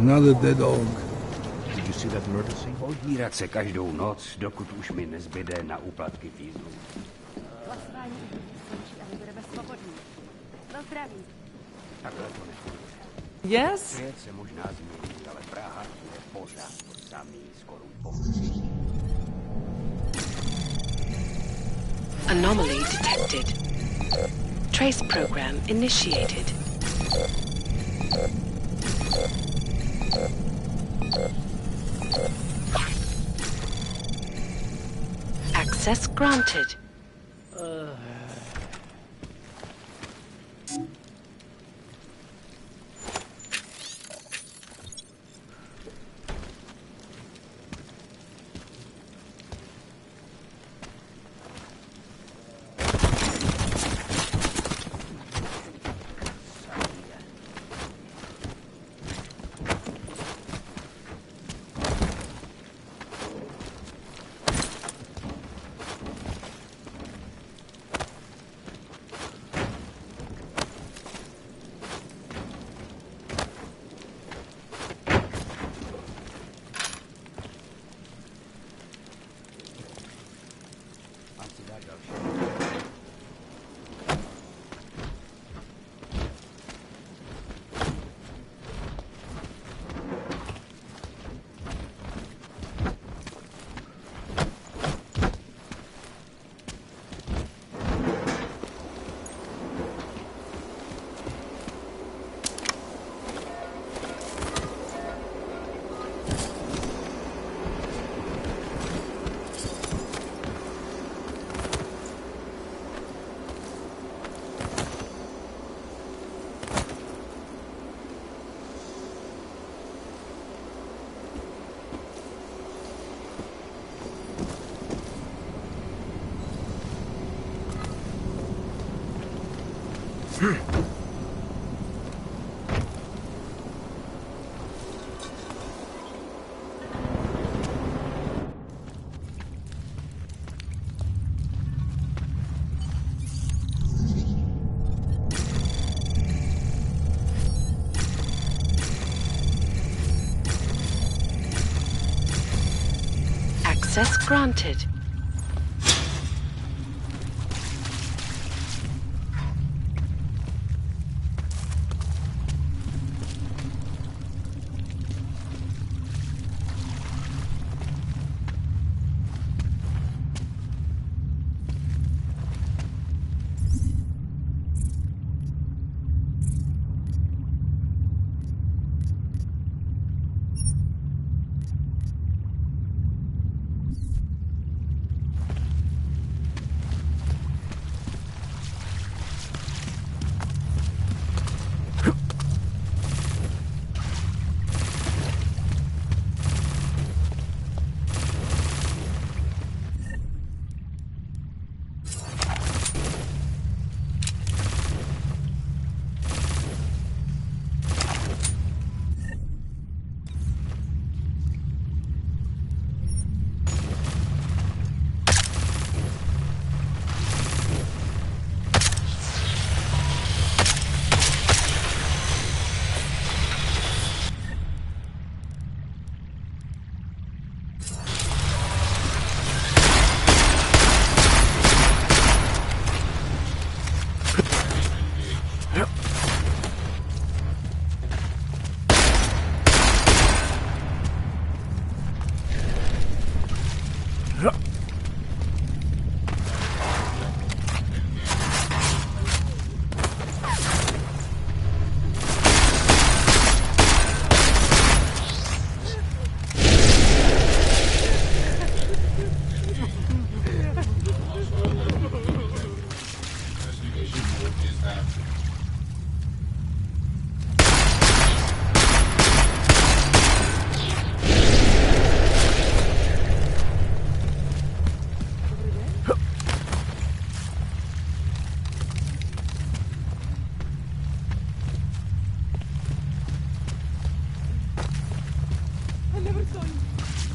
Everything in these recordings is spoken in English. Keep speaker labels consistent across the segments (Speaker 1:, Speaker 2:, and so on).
Speaker 1: Another dead dog.
Speaker 2: Did you see that murder scene?
Speaker 3: Podírat se každou noc, dokud už mi nezbyde na úplatky fízlu.
Speaker 4: Hlasování skončí a my budeme svobodní. Na zdraví.
Speaker 3: Takhle to nefunguje.
Speaker 5: Yes?
Speaker 3: Svět se možná změní, ale Praha je pořád to samý skorumpovaný.
Speaker 6: Anomaly detected. Trace program initiated. Access granted. Access granted.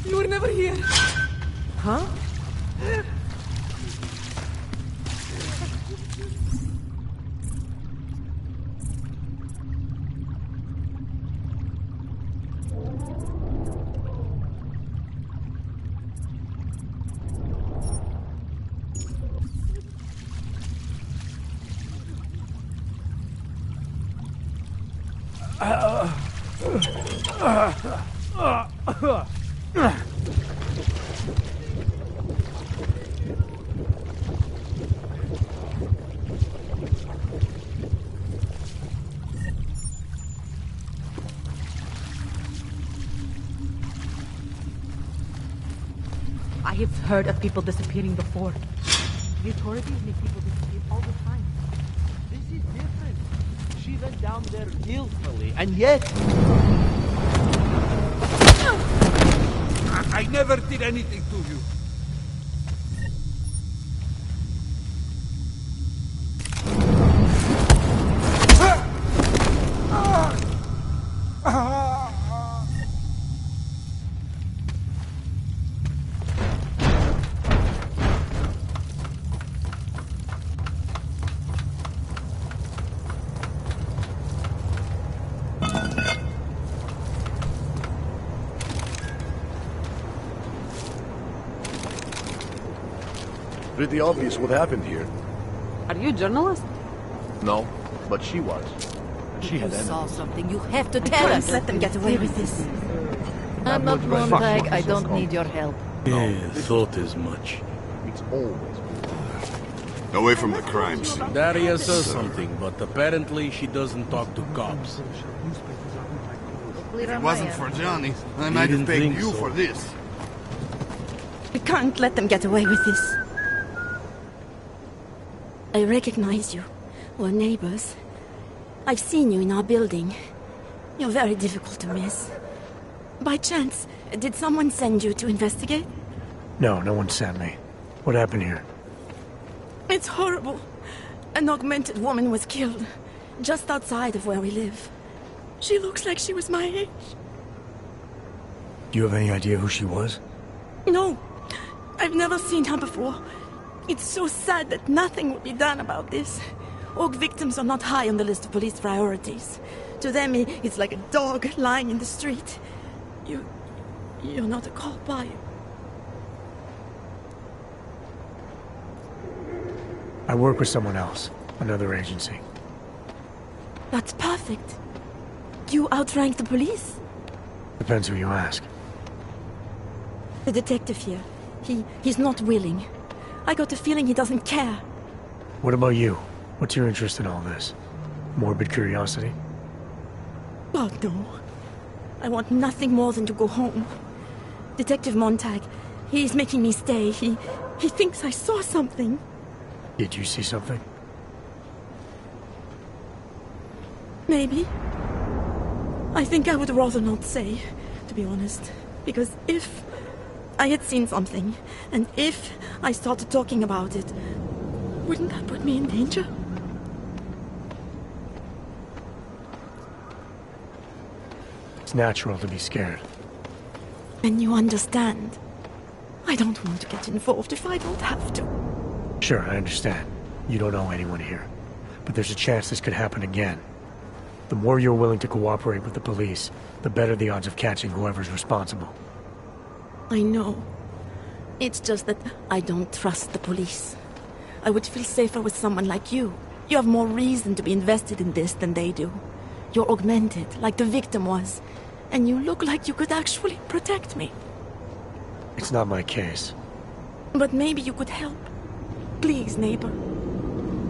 Speaker 5: You were never here. Huh?
Speaker 4: I have heard of people disappearing before. The authorities make people disappear all the time.
Speaker 1: This is different. She went down there willfully, and yet...
Speaker 7: I never did anything to you.
Speaker 2: Pretty obvious what happened here.
Speaker 5: Are you a journalist?
Speaker 2: No, but she was. She had enemies.
Speaker 4: Saw something. You have to tell us. Let them get away with this.
Speaker 2: I'm not
Speaker 4: Montag. I don't need your help.
Speaker 8: Yeah, thought as much.
Speaker 2: It's always
Speaker 9: Away from the crime scene.
Speaker 8: Daria says something, but apparently she doesn't talk to cops.
Speaker 9: If it wasn't for Johnny, I might have
Speaker 8: Didn't
Speaker 9: paid
Speaker 8: think
Speaker 9: you
Speaker 8: so.
Speaker 9: for this.
Speaker 10: We can't let them get away with this. I recognize you. We're neighbors. I've seen you in our building. You're very difficult to miss. By chance, did someone send you to investigate?
Speaker 11: No, no one sent me. What happened here?
Speaker 10: It's horrible. An augmented woman was killed, just outside of where we live. She looks like she was my age.
Speaker 11: Do you have any idea who she was?
Speaker 10: No, I've never seen her before. It's so sad that nothing will be done about this. Orc victims are not high on the list of police priorities. To them, it's like a dog lying in the street. You're not a cop, are you?
Speaker 11: I work with someone else, another agency.
Speaker 10: That's perfect. You outrank the police?
Speaker 11: Depends who you ask.
Speaker 10: The detective here, he's not willing. I got the feeling he doesn't care.
Speaker 11: What about you? What's your interest in all this? Morbid curiosity?
Speaker 10: God, no. I want nothing more than to go home. Detective Montag, he's making me stay. He thinks I saw something.
Speaker 11: Did you see something?
Speaker 10: Maybe. I think I would rather not say, to be honest. Because if I had seen something, and if I started talking about it, wouldn't that put me in danger?
Speaker 11: It's natural to be scared.
Speaker 10: And you understand. I don't want to get involved if I don't have to.
Speaker 11: Sure, I understand. You don't know anyone here. But there's a chance this could happen again. The more you're willing to cooperate with the police, the better the odds of catching whoever's responsible.
Speaker 10: I know. It's just that I don't trust the police. I would feel safer with someone like you. You have more reason to be invested in this than they do. You're augmented, like the victim was. And you look like you could actually protect me.
Speaker 11: It's not my case.
Speaker 10: But maybe you could help. Please, neighbor.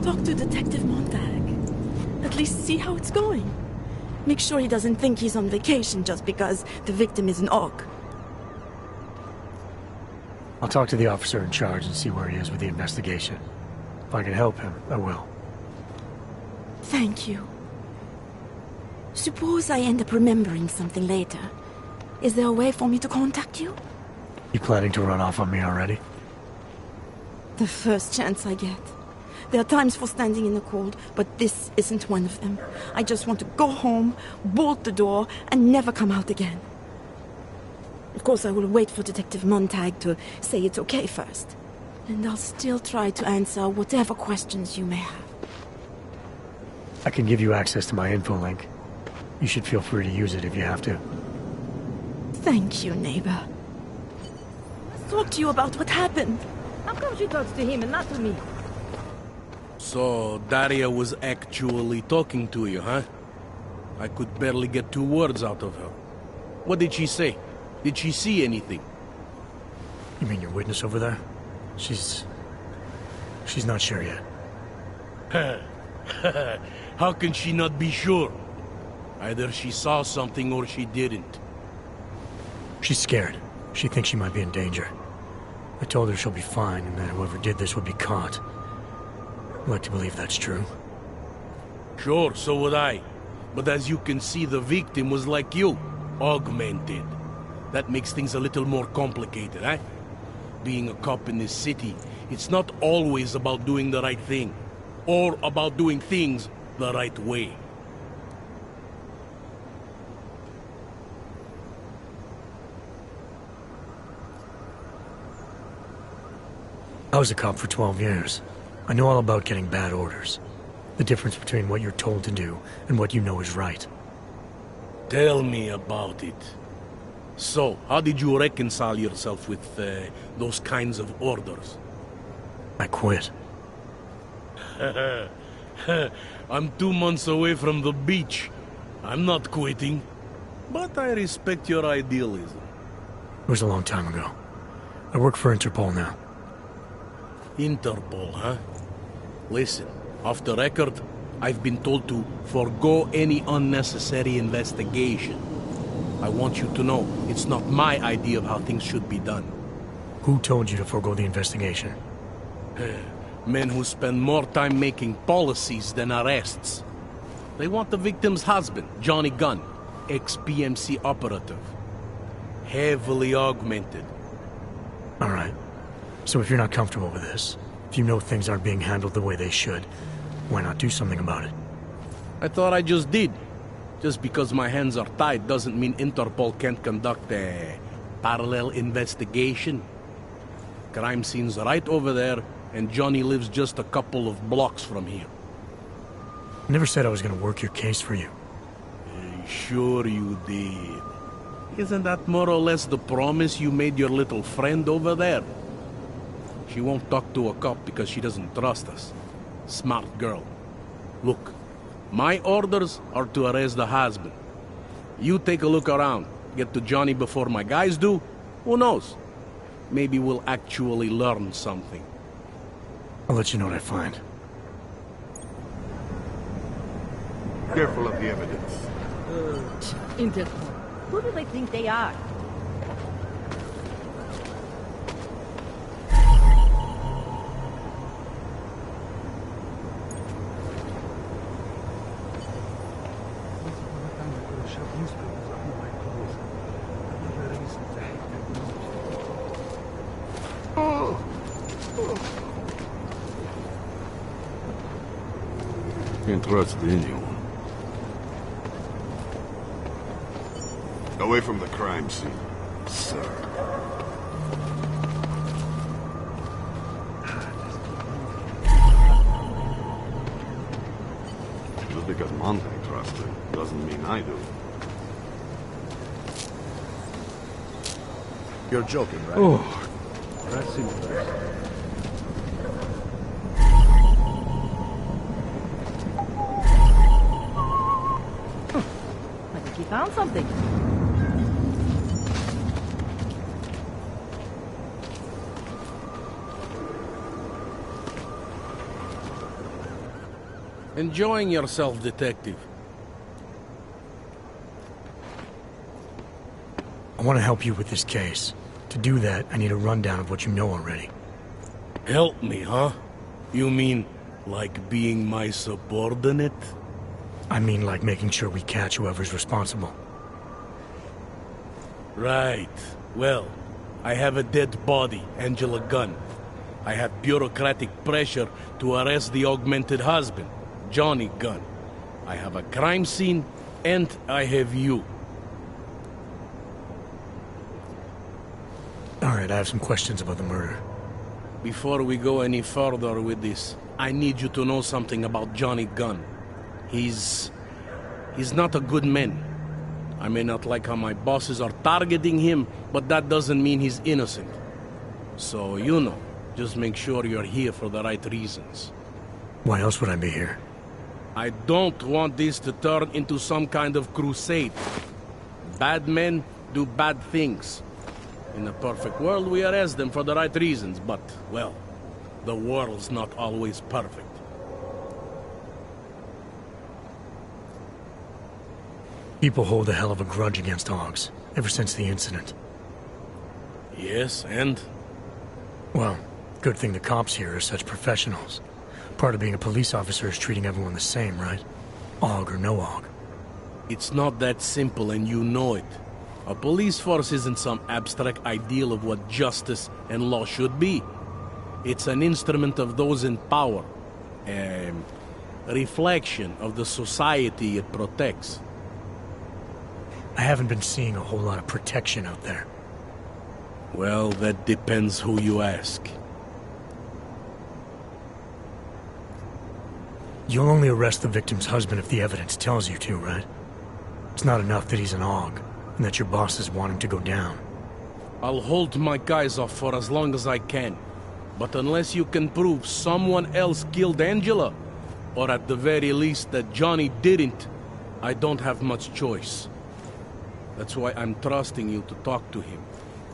Speaker 10: Talk to Detective Montag. At least see how it's going. Make sure he doesn't think he's on vacation just because the victim is an orc.
Speaker 11: I'll talk to the officer in charge and see where he is with the investigation. If I can help him, I will.
Speaker 10: Thank you. Suppose I end up remembering something later. Is there a way for me to contact you?
Speaker 11: You planning to run off on me already?
Speaker 10: The first chance I get. There are times for standing in the cold, but this isn't one of them. I just want to go home, bolt the door, and never come out again. Of course, I will wait for Detective Montag to say it's okay first. And I'll still try to answer whatever questions you may have.
Speaker 11: I can give you access to my info link. You should feel free to use it if you have to.
Speaker 10: Thank you, neighbor. Let's talk to you about what happened.
Speaker 4: How come she talks to him and not to me?
Speaker 8: So, Daria was actually talking to you, huh? I could barely get 2 words out of her. What did she say? Did she see anything?
Speaker 11: You mean your witness over there? She's not sure yet.
Speaker 8: How can she not be sure? Either she saw something or she didn't.
Speaker 11: She's scared. She thinks she might be in danger. I told her she'll be fine and that whoever did this would be caught. I'd like to believe that's true.
Speaker 8: Sure, so would I. But as you can see, the victim was like you, augmented. That makes things a little more complicated, eh? Being a cop in this city, it's not always about doing the right thing, or about doing things the right way.
Speaker 11: I was a cop for 12 years. I know all about getting bad orders. The difference between what you're told to do and what you know is right.
Speaker 8: Tell me about it. So, how did you reconcile yourself with those kinds of orders?
Speaker 11: I quit.
Speaker 8: I'm 2 months away from the beach. I'm not quitting. But I respect your idealism.
Speaker 11: It was a long time ago. I work for Interpol now.
Speaker 8: Interpol, huh? Listen, off the record, I've been told to forego any unnecessary investigation. I want you to know, it's not my idea of how things should be done.
Speaker 11: Who told you to forego the investigation?
Speaker 8: Men who spend more time making policies than arrests. They want the victim's husband, Johnny Gunn, ex-PMC operative. Heavily augmented.
Speaker 11: All right. So if you're not comfortable with this, if you know things aren't being handled the way they should, why not do something about it?
Speaker 8: I thought I just did. Just because my hands are tied doesn't mean Interpol can't conduct a parallel investigation. Crime scene's right over there, and Johnny lives just a couple of blocks from here.
Speaker 11: I never said I was gonna work your case for you.
Speaker 8: Sure you did. Isn't that more or less the promise you made your little friend over there? She won't talk to a cop because she doesn't trust us. Smart girl. Look, my orders are to arrest the husband. You take a look around. Get to Johnny before my guys do. Who knows? Maybe we'll actually learn something.
Speaker 11: I'll let you know what I find.
Speaker 9: Careful of the evidence.
Speaker 4: Interpol. Who do they think they are?
Speaker 9: Can't trust anyone. Away from the crime scene, sir. Just because Monte trusts him doesn't mean I do.
Speaker 2: You're joking, right?
Speaker 9: Oh, that's interesting.
Speaker 4: I think he found something.
Speaker 8: Enjoying yourself, detective.
Speaker 11: I want to help you with this case. To do that, I need a rundown of what you know already.
Speaker 8: Help me, huh? You mean, like being my subordinate?
Speaker 11: I mean like making sure we catch whoever's responsible.
Speaker 8: Right. Well, I have a dead body, Angela Gunn. I have bureaucratic pressure to arrest the augmented husband, Johnny Gunn. I have a crime scene, and I have you.
Speaker 11: Alright, I have some questions about the murder.
Speaker 8: Before we go any further with this, I need you to know something about Johnny Gunn. He's not a good man. I may not like how my bosses are targeting him, but that doesn't mean he's innocent. So, you know, just make sure you're here for the right reasons.
Speaker 11: Why else would I be here?
Speaker 8: I don't want this to turn into some kind of crusade. Bad men do bad things. In a perfect world, we arrest them for the right reasons, but, well, the world's not always perfect.
Speaker 11: People hold a hell of a grudge against Augs, ever since the incident.
Speaker 8: Yes, and?
Speaker 11: Well, good thing the cops here are such professionals. Part of being a police officer is treating everyone the same, right? Aug or no Aug.
Speaker 8: It's not that simple, and you know it. A police force isn't some abstract ideal of what justice and law should be. It's an instrument of those in power. A reflection of the society it protects.
Speaker 11: I haven't been seeing a whole lot of protection out there.
Speaker 8: Well, that depends who you ask.
Speaker 11: You'll only arrest the victim's husband if the evidence tells you to, right? It's not enough that he's an Aug, and that your bosses want him to go down.
Speaker 8: I'll hold my guys off for as long as I can. But unless you can prove someone else killed Angela, or at the very least that Johnny didn't, I don't have much choice. That's why I'm trusting you to talk to him.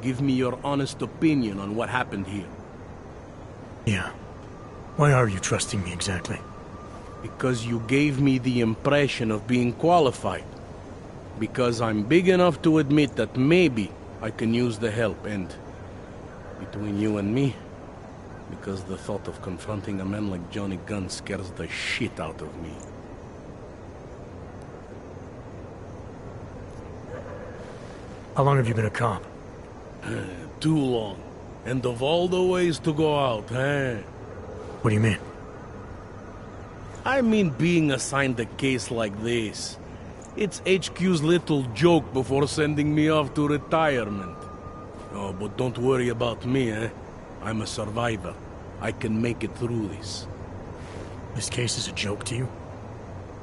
Speaker 8: Give me your honest opinion on what happened here.
Speaker 11: Yeah. Why are you trusting me exactly?
Speaker 8: Because you gave me the impression of being qualified. Because I'm big enough to admit that maybe I can use the help, and between you and me, because the thought of confronting a man like Johnny Gunn scares the shit out of me.
Speaker 11: How long have you been a cop?
Speaker 8: Too long. And of all the ways to go out, eh?
Speaker 11: What do you mean?
Speaker 8: I mean being assigned a case like this. It's HQ's little joke before sending me off to retirement. Oh, but don't worry about me, eh? I'm a survivor. I can make it through this.
Speaker 11: This case is a joke to you?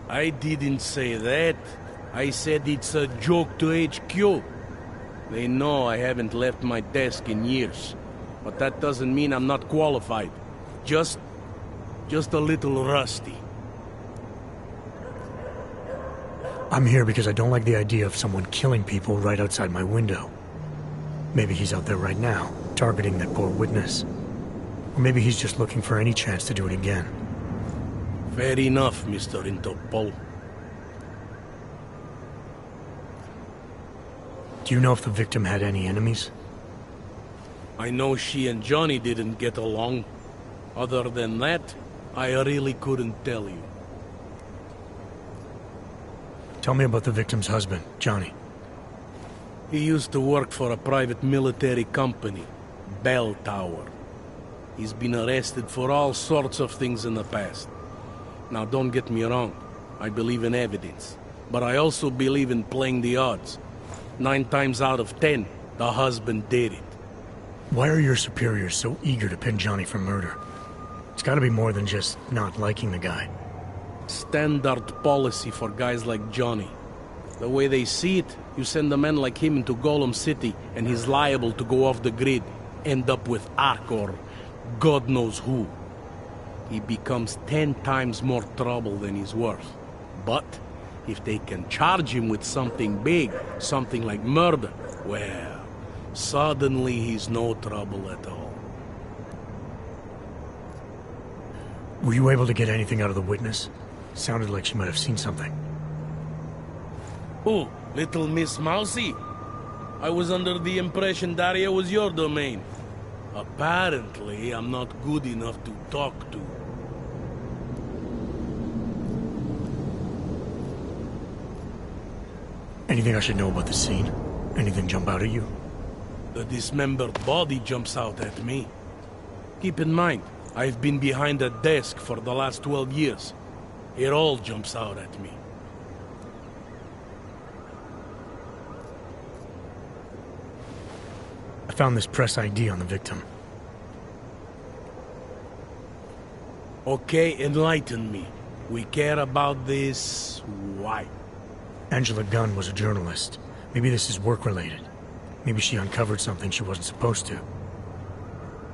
Speaker 8: I didn't say that. I said it's a joke to HQ. They know I haven't left my desk in years. But that doesn't mean I'm not qualified. Just a little rusty.
Speaker 11: I'm here because I don't like the idea of someone killing people right outside my window. Maybe he's out there right now, targeting that poor witness. Or maybe he's just looking for any chance to do it again.
Speaker 8: Fair enough, Mr. Interpol.
Speaker 11: Do you know if the victim had any enemies?
Speaker 8: I know she and Johnny didn't get along. Other than that, I really couldn't tell you.
Speaker 11: Tell me about the victim's husband, Johnny.
Speaker 8: He used to work for a private military company, Bell Tower. He's been arrested for all sorts of things in the past. Now, don't get me wrong. I believe in evidence. But I also believe in playing the odds. 9 times out of 10, the husband did it.
Speaker 11: Why are your superiors so eager to pin Johnny for murder? It's gotta be more than just not liking the guy.
Speaker 8: Standard policy for guys like Johnny. The way they see it, you send a man like him into Golem City, and he's liable to go off the grid, end up with Ark or God knows who. He becomes 10 times more trouble than he's worth. But if they can charge him with something big, something like murder, well, suddenly he's no trouble at all.
Speaker 11: Were you able to get anything out of the witness? Sounded like she might have seen something.
Speaker 8: Who? Little Miss Mousy? I was under the impression Daria was your domain. Apparently, I'm not good enough to talk to.
Speaker 11: Anything I should know about the scene? Anything jump out at you?
Speaker 8: The dismembered body jumps out at me. Keep in mind, I've been behind a desk for the last 12 years. It all jumps out at me.
Speaker 11: I found this press ID on the victim.
Speaker 8: Okay, enlighten me. We care about this... why?
Speaker 11: Angela Gunn was a journalist. Maybe this is work-related. Maybe she uncovered something she wasn't supposed to.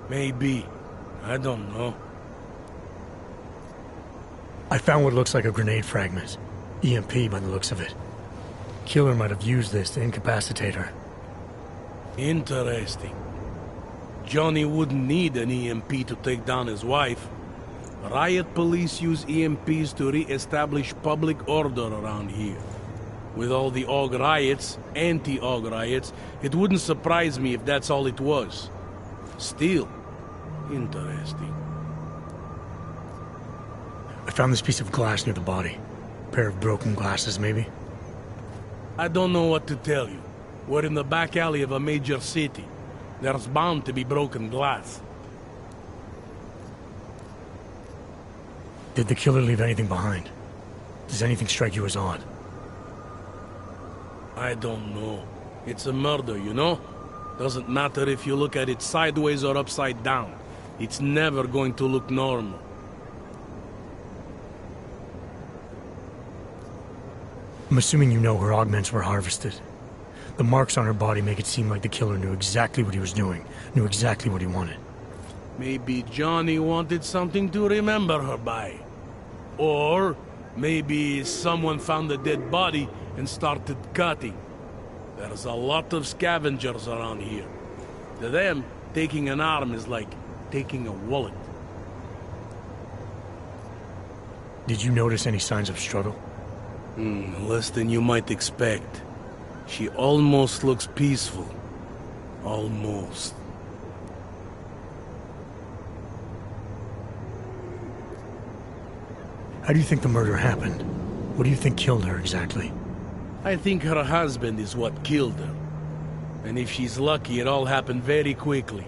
Speaker 8: Maybe. I don't know.
Speaker 11: I found what looks like a grenade fragment. EMP by the looks of it. Killer might have used this to incapacitate her.
Speaker 8: Interesting. Johnny wouldn't need an EMP to take down his wife. Riot police use EMPs to re-establish public order around here. With all the AUG riots, anti-AUG riots, it wouldn't surprise me if that's all it was. Still, interesting.
Speaker 11: I found this piece of glass near the body. A pair of broken glasses, maybe?
Speaker 8: I don't know what to tell you. We're in the back alley of a major city. There's bound to be broken glass.
Speaker 11: Did the killer leave anything behind? Does anything strike you as odd?
Speaker 8: I don't know. It's a murder, you know? Doesn't matter if you look at it sideways or upside down. It's never going to look normal.
Speaker 11: I'm assuming you know her augments were harvested. The marks on her body make it seem like the killer knew exactly what he was doing, knew exactly what he wanted.
Speaker 8: Maybe Johnny wanted something to remember her by. Or maybe someone found a dead body and started cutting. There's a lot of scavengers around here. To them, taking an arm is like taking a wallet.
Speaker 11: Did you notice any signs of struggle?
Speaker 8: Less than you might expect. She almost looks peaceful. Almost.
Speaker 11: How do you think the murder happened? What do you think killed her exactly?
Speaker 8: I think her husband is what killed her. And if she's lucky, it all happened very quickly.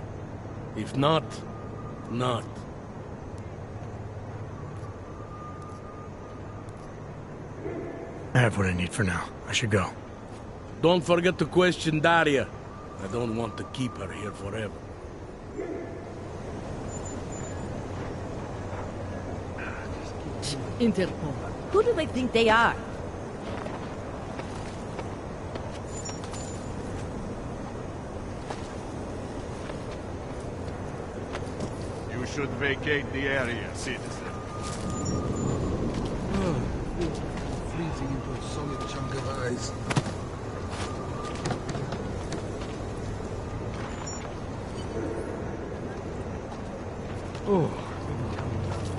Speaker 8: If not, not.
Speaker 11: I have what I need for now. I should go.
Speaker 8: Don't forget to question Daria. I don't want to keep her here forever.
Speaker 12: Interpol. Who do they think they are?
Speaker 9: You should vacate the area, citizen.
Speaker 7: Freezing into a solid chunk of ice.
Speaker 9: Oh.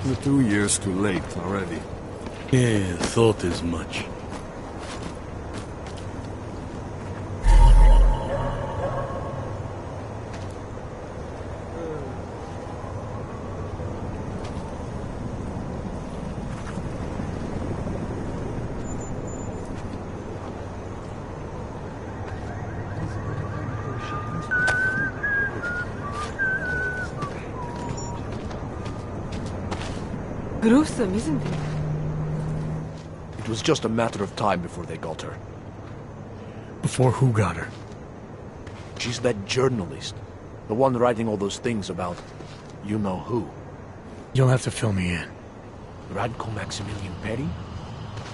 Speaker 9: You're 2 years too late already.
Speaker 8: Yeah, thought as much.
Speaker 5: Gruesome, isn't it?
Speaker 2: It was just a matter of time before they got her.
Speaker 11: Before who got her?
Speaker 2: She's that journalist. The one writing all those things about you know who.
Speaker 11: You'll have to fill me in.
Speaker 2: Radko Maximilian Perry?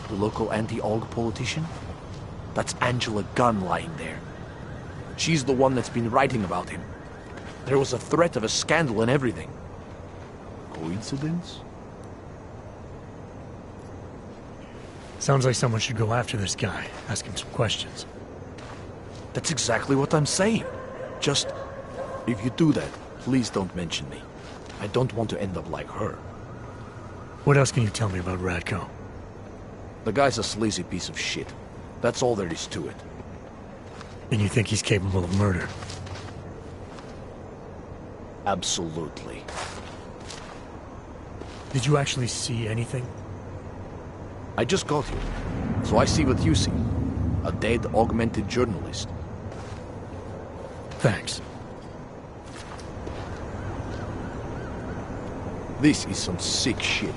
Speaker 2: The local anti-AUG politician? That's Angela Gunn lying there. She's the one that's been writing about him. There was a threat of a scandal and everything. Coincidence?
Speaker 11: Sounds like someone should go after this guy, ask him some questions.
Speaker 2: That's exactly what I'm saying. Just, if you do that, please don't mention me. I don't want to end up like her.
Speaker 11: What else can you tell me about Radko?
Speaker 2: The guy's a sleazy piece of shit. That's all there is to it.
Speaker 11: And you think he's capable of murder?
Speaker 2: Absolutely.
Speaker 11: Did you actually see anything?
Speaker 2: I just got here, so I see what you see. A dead, augmented journalist.
Speaker 11: Thanks.
Speaker 2: This is some sick shit.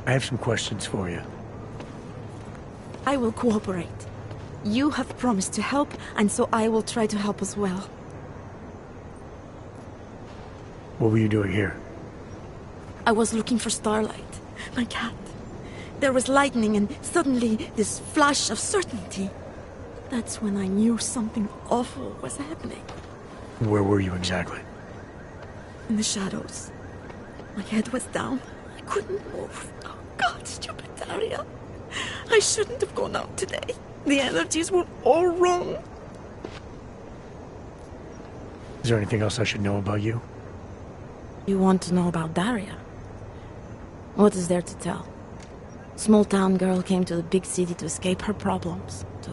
Speaker 11: I have some questions for you.
Speaker 10: I will cooperate. You have promised to help, and so I will try to help as well.
Speaker 11: What were you doing here?
Speaker 10: I was looking for Starlight, my cat. There was lightning and suddenly this flash of certainty. That's when I knew something awful was happening.
Speaker 11: Where were you exactly?
Speaker 10: In the shadows. My head was down. I couldn't move. Oh God, stupid Daria. I shouldn't have gone out today. The energies were all wrong.
Speaker 11: Is there anything else I should know about you?
Speaker 10: You want to know about Daria? What is there to tell? Small town girl came to the big city to escape her problems, to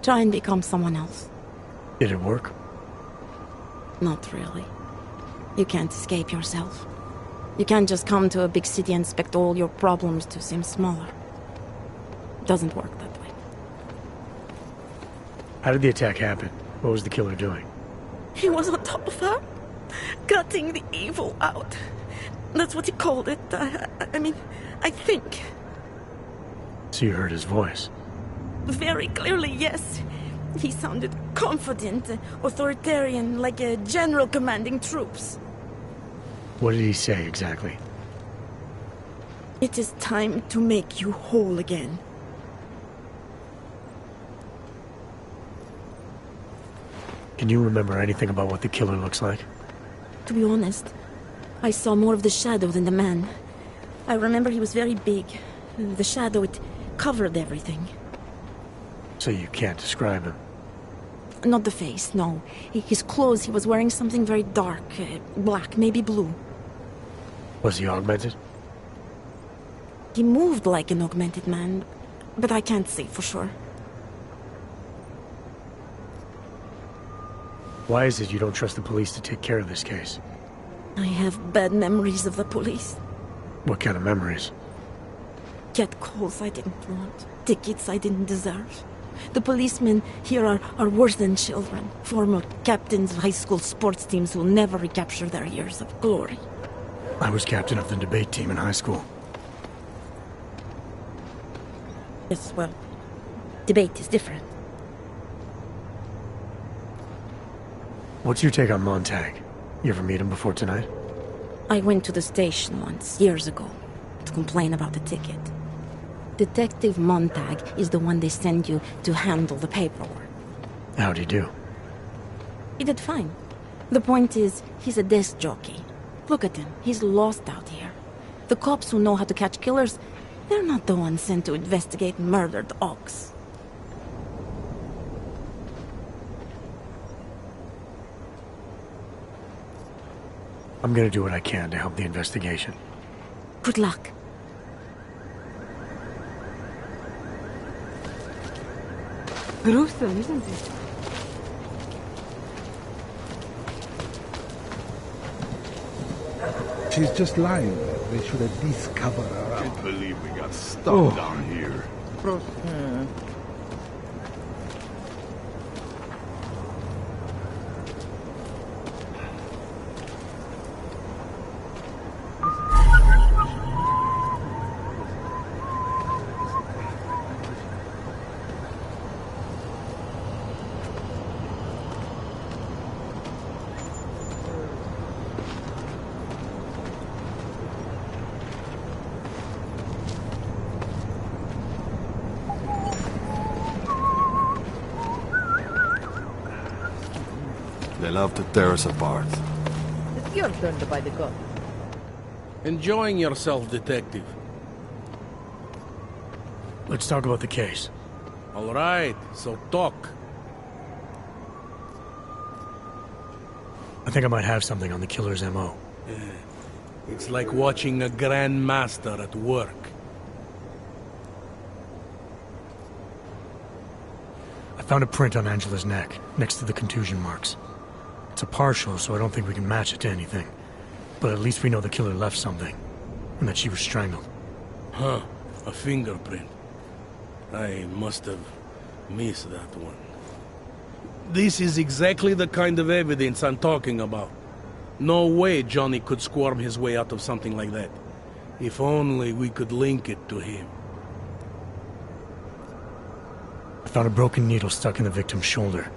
Speaker 10: try and become someone else.
Speaker 11: Did it work?
Speaker 10: Not really. You can't escape yourself. You can't just come to a big city and expect all your problems to seem smaller. It doesn't work that way.
Speaker 11: How did the attack happen? What was the killer doing?
Speaker 10: He was on top of her, cutting the evil out. That's what he called it. I mean, I think.
Speaker 11: So you heard his voice?
Speaker 10: Very clearly, yes. He sounded confident, authoritarian, like a general commanding troops.
Speaker 11: What did he say exactly?
Speaker 10: It is time to make you whole again.
Speaker 11: Can you remember anything about what the killer looks like?
Speaker 10: To be honest, I saw more of the shadow than the man. I remember he was very big. The shadow, it covered everything.
Speaker 11: So you can't describe him?
Speaker 10: Not the face, no. His clothes, he was wearing something very dark, black, maybe blue.
Speaker 11: Was he augmented?
Speaker 10: He moved like an augmented man, but I can't say for sure.
Speaker 11: Why is it you don't trust the police to take care of this case?
Speaker 10: I have bad memories of the police.
Speaker 11: What kind of memories?
Speaker 10: Get calls I didn't want, tickets I didn't deserve. The policemen here are worse than children. Former captains of high school sports teams who will never recapture their years of glory.
Speaker 11: I was captain of the debate team in high school.
Speaker 10: Yes, well, debate is different.
Speaker 11: What's your take on Montag? You ever meet him before tonight?
Speaker 10: I went to the station once, years ago, to complain about the ticket. Detective Montag is the one they send you to handle the paperwork.
Speaker 11: How'd he do?
Speaker 10: He did fine. The point is, he's a desk jockey. Look at him, he's lost out here. The cops who know how to catch killers, they're not the ones sent to investigate murdered ox.
Speaker 11: I'm gonna do what I can to help the investigation.
Speaker 10: Good luck.
Speaker 5: Gruesome, isn't it?
Speaker 7: She's just lying there. They should at least cover her up.
Speaker 9: Can't believe we got stuck down here. They love to tear us apart.
Speaker 12: It's your turn to buy the gun.
Speaker 8: Enjoying yourself, detective.
Speaker 11: Let's talk about the case.
Speaker 8: All right, so talk.
Speaker 11: I think I might have something on the killer's MO.
Speaker 8: It's like watching a grandmaster at work.
Speaker 11: I found a print on Angela's neck, next to the contusion marks. It's a partial, so I don't think we can match it to anything. But at least we know the killer left something, and that she was strangled.
Speaker 8: Huh, a fingerprint. I must have missed that one. This is exactly the kind of evidence I'm talking about. No way Johnny could squirm his way out of something like that. If only we could link it to him.
Speaker 11: I found a broken needle stuck in the victim's shoulder.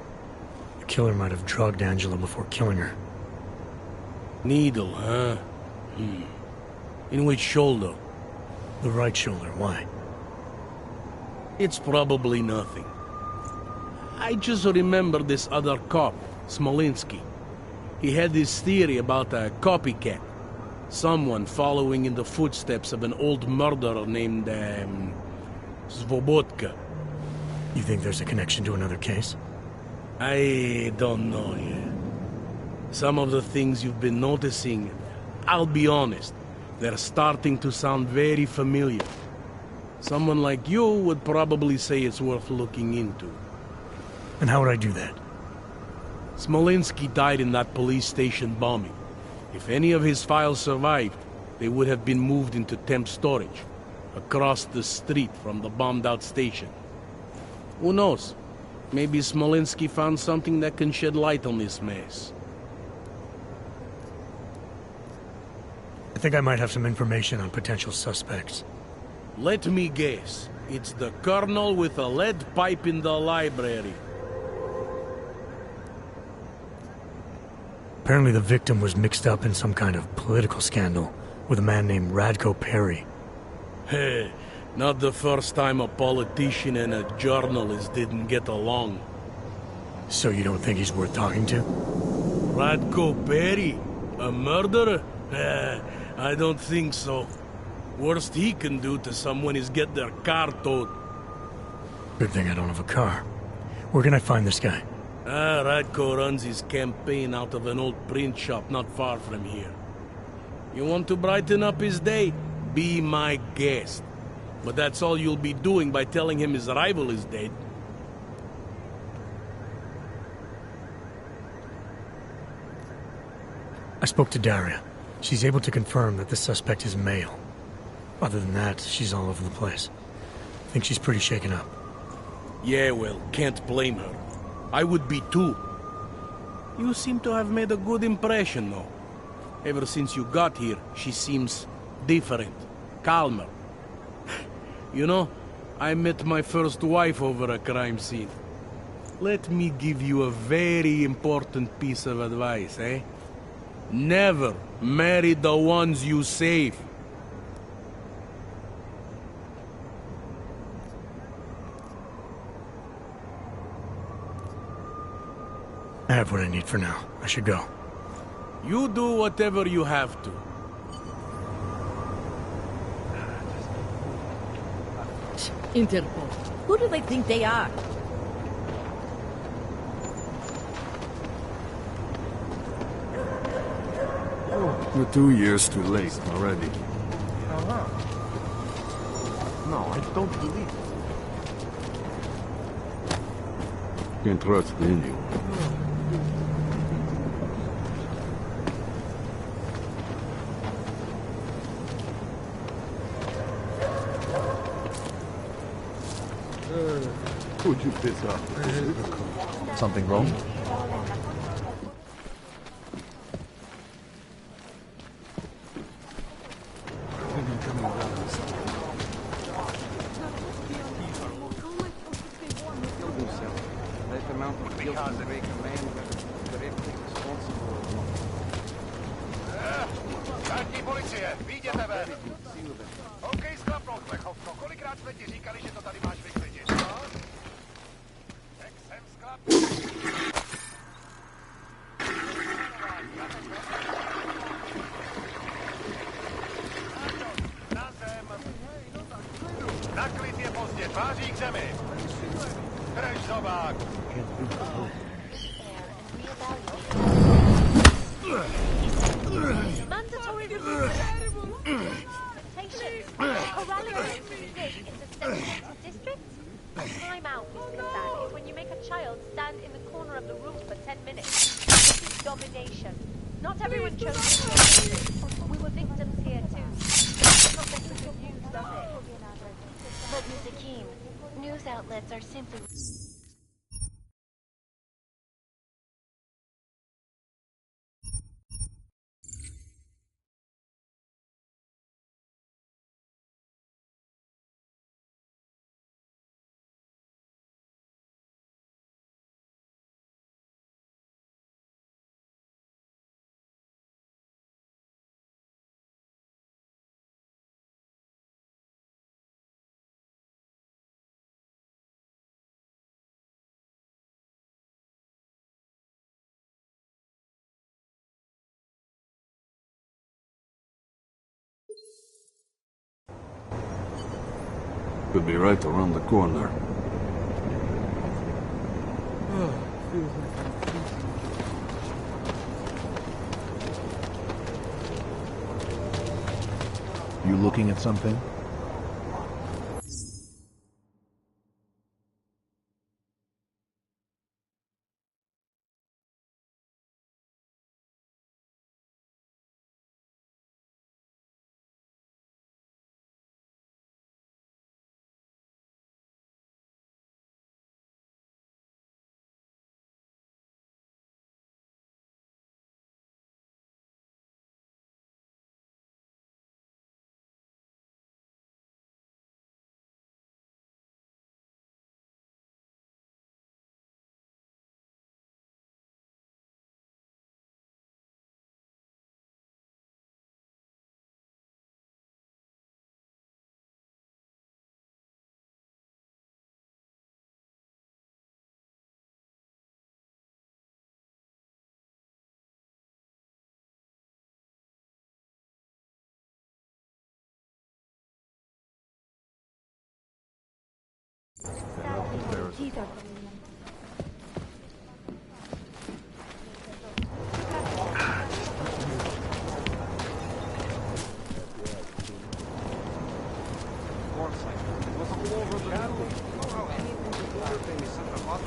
Speaker 11: The killer might have drugged Angela before killing her.
Speaker 8: Needle, huh? In which shoulder?
Speaker 11: The right shoulder, why?
Speaker 8: It's probably nothing. I just remember this other cop, Smolinski. He had this theory about a copycat. Someone following in the footsteps of an old murderer named, Svobotka.
Speaker 11: You think there's a connection to another case?
Speaker 8: I don't know yet. Some of the things you've been noticing, I'll be honest, they're starting to sound very familiar. Someone like you would probably say it's worth looking into.
Speaker 11: And how would I do that?
Speaker 8: Smolinski died in that police station bombing. If any of his files survived, they would have been moved into temp storage, across the street from the bombed-out station. Who knows? Maybe Smolinski found something that can shed light on this mess.
Speaker 11: I think I might have some information on potential suspects.
Speaker 8: Let me guess. It's the colonel with a lead pipe in the library.
Speaker 11: Apparently the victim was mixed up in some kind of political scandal with a man named Radko Perry.
Speaker 8: Hey, not the first time a politician and a journalist didn't get along.
Speaker 11: So you don't think he's worth talking to?
Speaker 8: Radko Perry? A murderer? I don't think so. Worst he can do to someone is get their car towed.
Speaker 11: Good thing I don't have a car. Where can I find this guy?
Speaker 8: Radko runs his campaign out of an old print shop not far from here. You want to brighten up his day? Be my guest. But that's all you'll be doing by telling him his rival is dead.
Speaker 11: I spoke to Daria. She's able to confirm that the suspect is male. Other than that, she's all over the place. I think she's pretty shaken up.
Speaker 8: Yeah, well, can't blame her. I would be too. You seem to have made a good impression, though. Ever since you got here, she seems different, calmer. You know, I met my first wife over a crime scene. Let me give you a very important piece of advice, eh? Never marry the ones you save.
Speaker 11: I have what I need for now. I should go.
Speaker 8: You do whatever you have to.
Speaker 12: Interpol. Who do they think they are?
Speaker 9: We're 2 years too late already.
Speaker 1: No, I don't believe it.
Speaker 9: Can't trust anyone.
Speaker 1: Would you piss off?
Speaker 2: Something wrong?
Speaker 13: Státní policie, vyjděte ven! OK, sklapnou, plechovko, kolikrát jsme ti říkali, že to tady máš vyklidit, no? Tak jsem sklapnul. Na zem! Na klid je pozdě, tváří k zemi! Drž zobák!
Speaker 14: Mandatory Patience. Corrallary is a sensitive district. A timeout, Mr. Kassan, is when you make a child stand in the corner of the room for 10 minutes. This is domination. Not everyone chose to do it. We were victims here too. Not make for good news, does it?
Speaker 15: But Ms. Akeem, news outlets are simply...
Speaker 9: Could be right around the corner.
Speaker 2: You looking at something?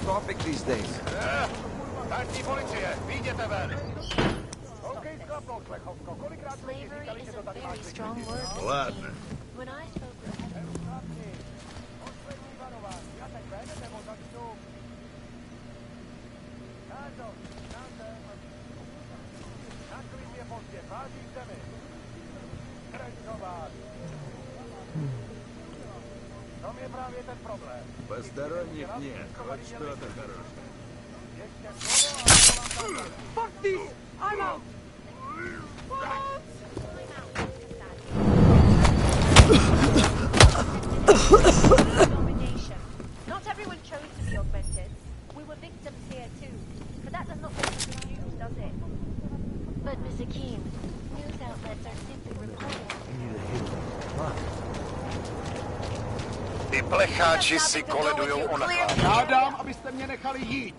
Speaker 13: Topic these days. Státní policie, vyjděte ven! OK, sklapnout, Plechovko. Kolikrát jsme ti říkali, že to tady máš vykrytý?
Speaker 9: Ladne.
Speaker 15: When I spoke with
Speaker 13: Poslední varování. Já teď ven, nebo začnu... Kázo, naklid je pozdě, váží k zemi. Krencovat. V tom je právě ten problém.
Speaker 9: Посторонних нет, вот что-то хорошее.
Speaker 5: Fuck this! I'm out!
Speaker 14: Domination. Not everyone chose to be augmented. We were victims here too. But that does not make us confused, does it?
Speaker 15: But Miss Akeem, news outlets are simply reporting.
Speaker 13: Ty plecháči si koledujou o nachád. Žádám, abyste mě nechali jít.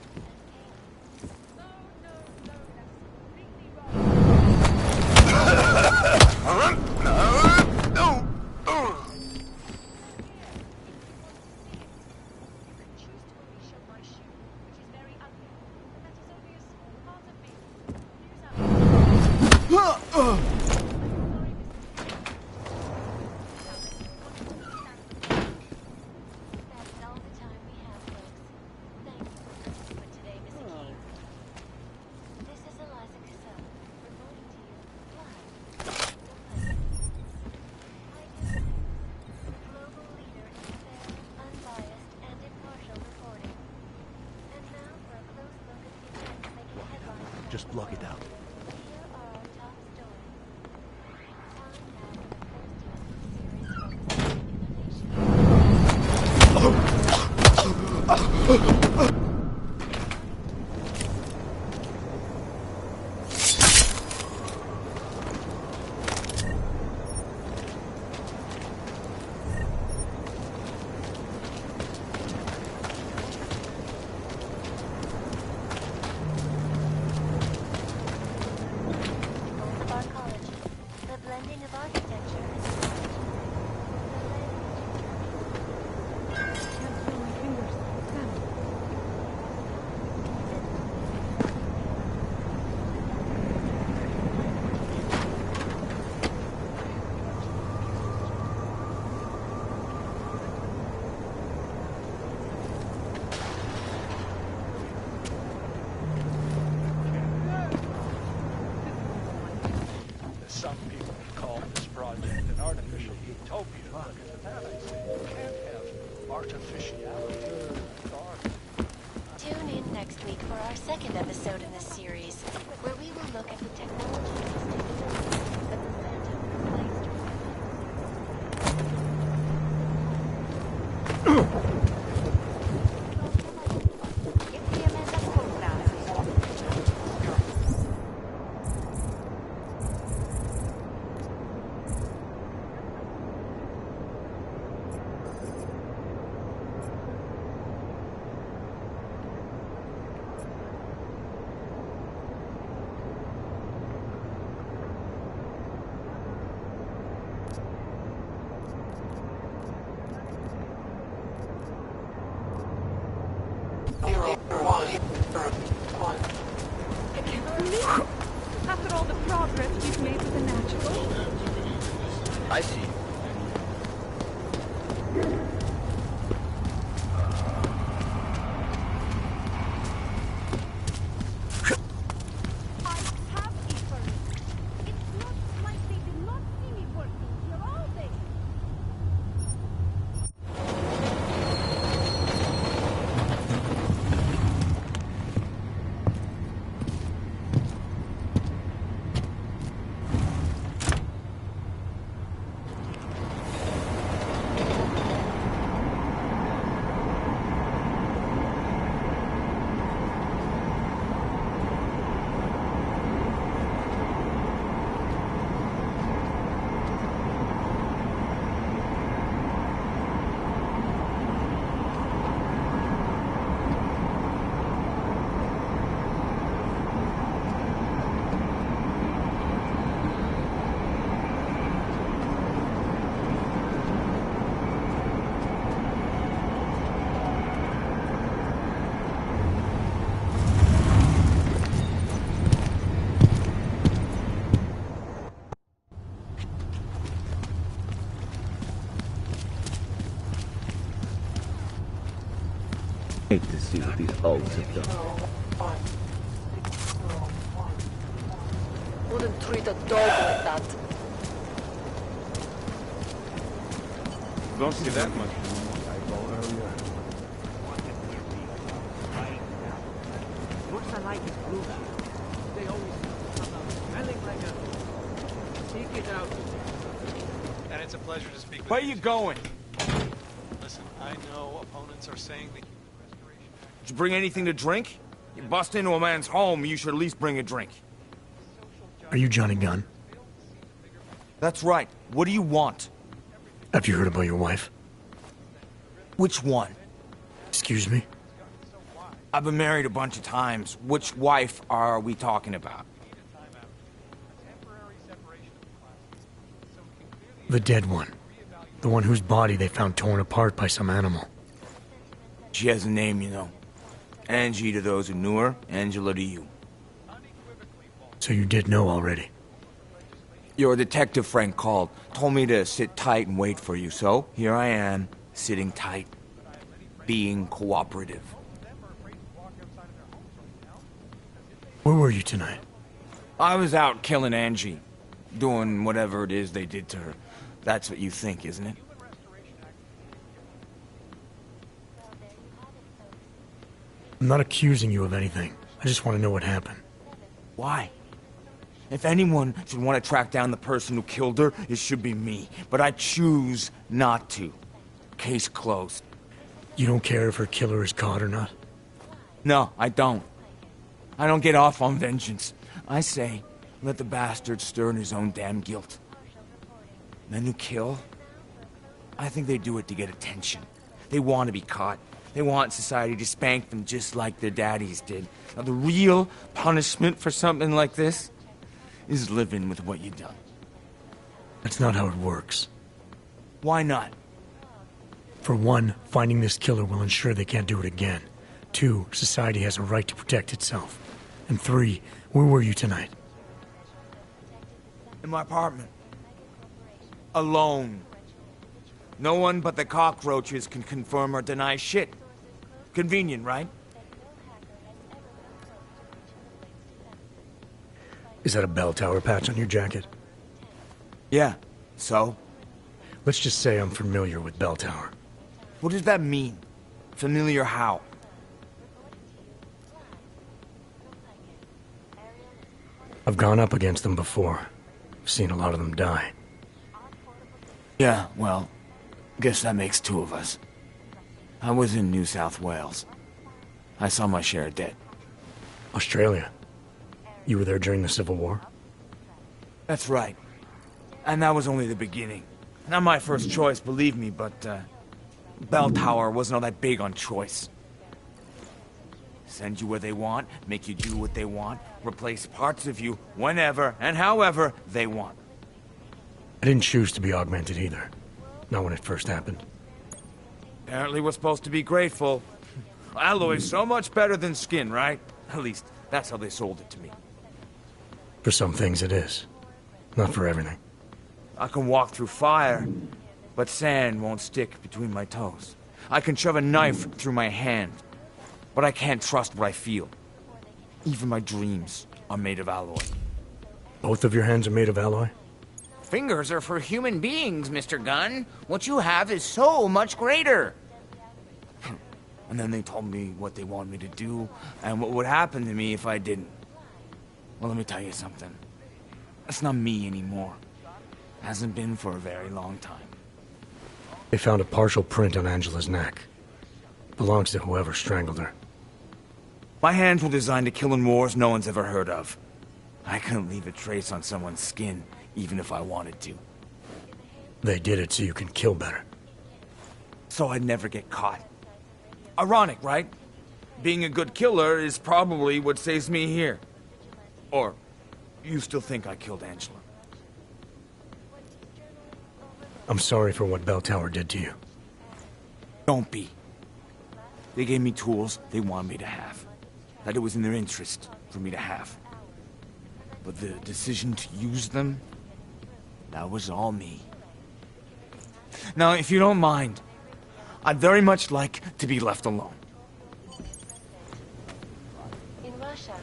Speaker 2: Just block it out.
Speaker 16: Some people call this project an artificial utopia. Look at that, I say. You can't have artificiality in dark.
Speaker 15: Tune in next week for our second episode in this series, where we will look at the technology used to determine that the Phantom replaced
Speaker 4: I can't believe it. After all the progress we've made with the natural.
Speaker 1: I see.
Speaker 3: Hate to see what these bugs have done.
Speaker 6: Wouldn't treat a dog like that.
Speaker 9: Don't see that much earlier.
Speaker 1: Looks alike as blue. They always come out smelling like a... Take it out.
Speaker 17: And it's a pleasure to speak with
Speaker 18: Where you going?
Speaker 17: Listen, I know opponents are saying that...
Speaker 18: Did you bring anything to drink? You bust into a man's home, you should at least bring a drink.
Speaker 11: Are you Johnny Gunn?
Speaker 18: That's right. What do you want?
Speaker 11: Have you heard about your wife?
Speaker 18: Which one?
Speaker 11: Excuse me?
Speaker 18: I've been married a bunch of times. Which wife are we talking about?
Speaker 11: The dead one. The one whose body they found torn apart by some animal.
Speaker 18: She has a name, you know. Angie to those who knew her, Angela to you.
Speaker 11: So you did know already?
Speaker 18: Your detective friend called, told me to sit tight and wait for you, so here I am, sitting tight, being cooperative.
Speaker 11: Where were you tonight?
Speaker 18: I was out killing Angie, doing whatever it is they did to her. That's what you think, isn't it?
Speaker 11: I'm not accusing you of anything. I just want to know what happened.
Speaker 18: Why? If anyone should want to track down the person who killed her, it should be me. But I choose not to. Case closed.
Speaker 11: You don't care if her killer is caught or not?
Speaker 18: No, I don't. I don't get off on vengeance. I say, let the bastard stir in his own damn guilt. Men who kill, I think they do it to get attention. They want to be caught. They want society to spank them just like their daddies did. Now, the real punishment for something like this is living with what you've done.
Speaker 11: That's not how it works.
Speaker 18: Why not?
Speaker 11: For one, finding this killer will ensure they can't do it again. 2, society has a right to protect itself. And 3, where were you tonight?
Speaker 18: In my apartment. Alone. No one but the cockroaches can confirm or deny shit. Convenient, right?
Speaker 11: Is that a bell tower patch on your jacket?
Speaker 18: Yeah. So?
Speaker 11: Let's just say I'm familiar with bell tower.
Speaker 18: What does that mean? Familiar how?
Speaker 11: I've gone up against them before. I've seen a lot of them die.
Speaker 18: Yeah, well, guess that makes 2 of us. I was in New South Wales. I saw my share of dead.
Speaker 11: Australia? You were there during the Civil War?
Speaker 18: That's right. And that was only the beginning. Not my first choice, believe me, but, Bell Tower wasn't all that big on choice. Send you where they want, make you do what they want, replace parts of you whenever and however they want.
Speaker 11: I didn't choose to be augmented either. Not when it first happened.
Speaker 18: Apparently we're supposed to be grateful. Alloy's so much better than skin, right? At least, That's how they sold it to me.
Speaker 11: For some things it is. Not for everything.
Speaker 18: I can walk through fire, but sand won't stick between my toes. I can shove a knife through my hand, but I can't trust what I feel. Even my dreams are made of alloy.
Speaker 11: Both of your hands are made of alloy?
Speaker 18: Fingers are for human beings, Mr. Gunn. What you have is so much greater. And then they told me what they wanted me to do, and what would happen to me if I didn't. Well, let me tell you something. That's not me anymore. Hasn't been for a very long time.
Speaker 11: They found a partial print on Angela's neck. Belongs to whoever strangled her.
Speaker 18: My hands were designed to kill in wars no one's ever heard of. I couldn't leave a trace on someone's skin, even if I wanted to.
Speaker 11: They did it so you can kill better.
Speaker 18: So I'd never get caught. Ironic, right? Being a good killer is probably what saves me here. Or, you still think I killed Angela?
Speaker 11: I'm sorry for what Bell Tower did to you.
Speaker 18: Don't be. They gave me tools they wanted me to have. That it was in their interest for me to have. But the decision to use them, that was all me. Now, if you don't mind, I'd very much like to be left alone.
Speaker 15: In Russia,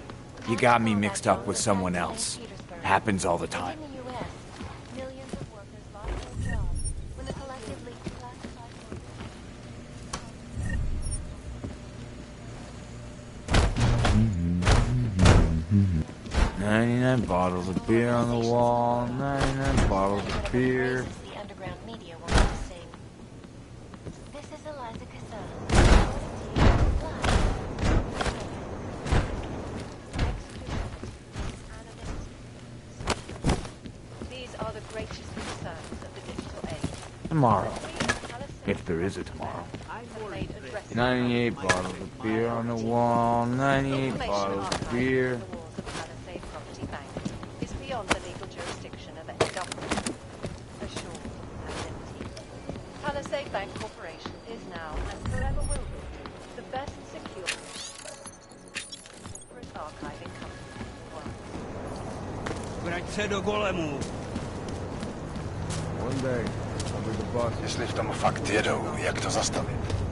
Speaker 18: You got me mixed up with someone else. Happens all the time.
Speaker 15: in the U.S., millions of workers lost their jobs when the collective leaked classified.
Speaker 18: 99 bottles of beer on the wall, 99 bottles of beer.
Speaker 15: The underground media wanted to sing. This is Eliza Cassan.
Speaker 14: These are the greatest concerns of the digital age.
Speaker 18: Tomorrow. If there is a tomorrow. 98 bottles of beer on the wall, 98 bottles of beer.
Speaker 14: Palisade Property Bank is beyond the legal jurisdiction of any government. Assured and empty. Palisade Bank Corporation is now and forever will be the best secure corporate archiving company in the world.
Speaker 3: Vrať se do golemů.
Speaker 8: One day, I'll be the boss.
Speaker 13: Jestli v tom fakt jedou, jak to zastavit?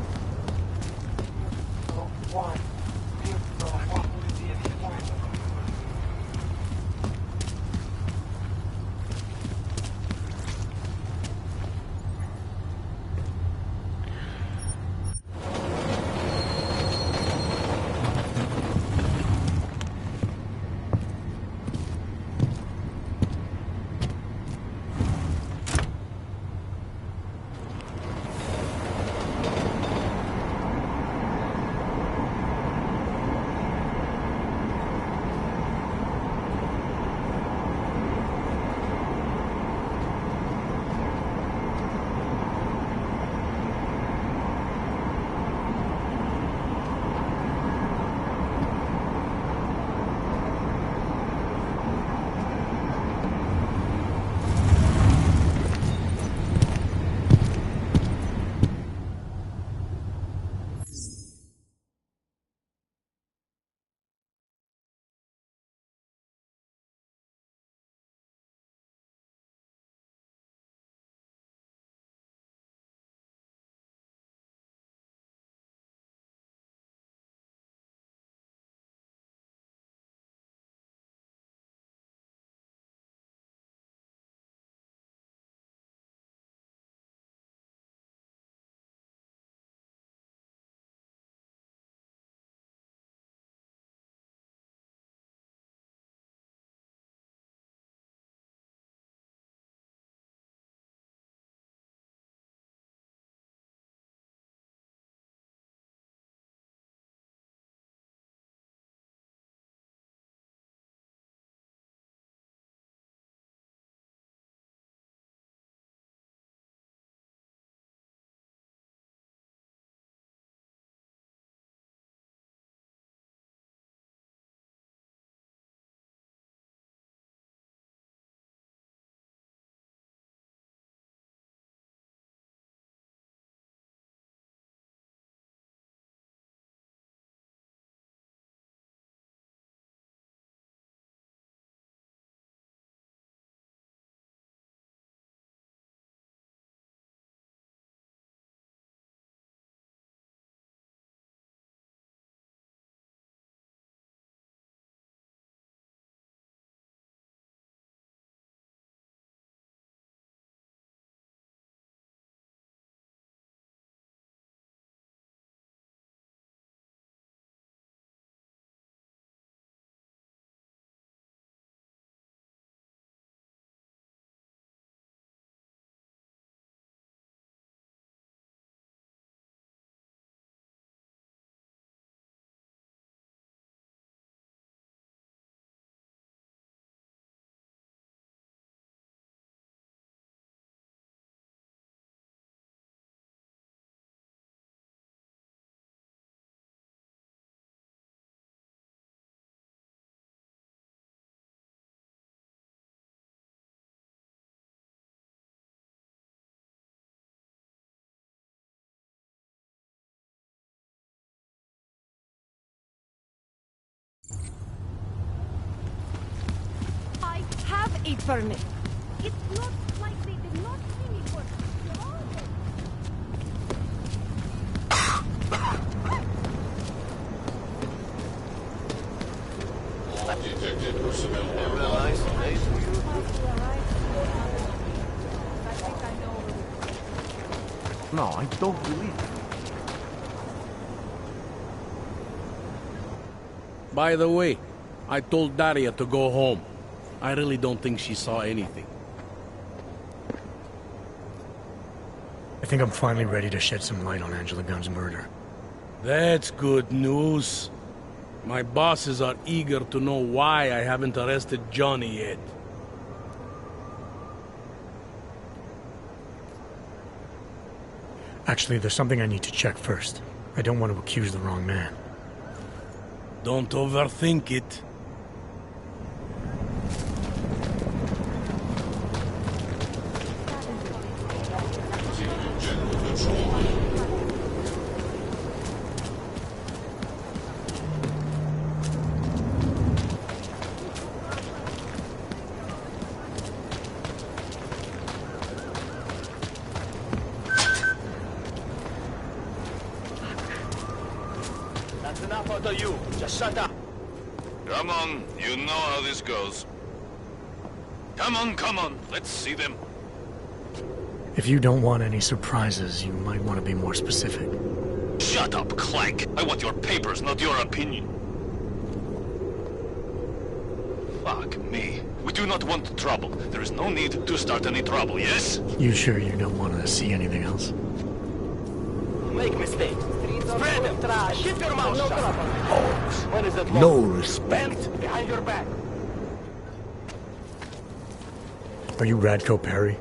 Speaker 4: eat for me. It's not like they did not see me for
Speaker 19: Detected personnel are
Speaker 2: No, I don't believe it.
Speaker 8: By the way, I told Daria to go home. I really don't think she saw anything.
Speaker 11: I think I'm finally ready to shed some light on Angela Gunn's murder.
Speaker 8: That's good news. My bosses are eager to know why I haven't arrested Johnny yet.
Speaker 11: Actually, there's something I need to check first. I don't want to accuse the wrong man.
Speaker 8: Don't overthink it.
Speaker 19: That's enough out of you. Just shut up.
Speaker 20: Come on, you know how this goes. Come on, let's see them.
Speaker 11: If you don't want any surprises, you might want to be more specific.
Speaker 20: Shut up, Clank. I want your papers, not your opinion. Fuck me. We do not want trouble. There is no need to start any trouble, yes?
Speaker 11: You sure you don't want to see anything else?
Speaker 19: Make mistakes. Spread them. Keep your mouth shut. When is it
Speaker 2: No
Speaker 19: long?
Speaker 2: respect.
Speaker 19: Hands behind your back.
Speaker 11: Are you Radko Perry?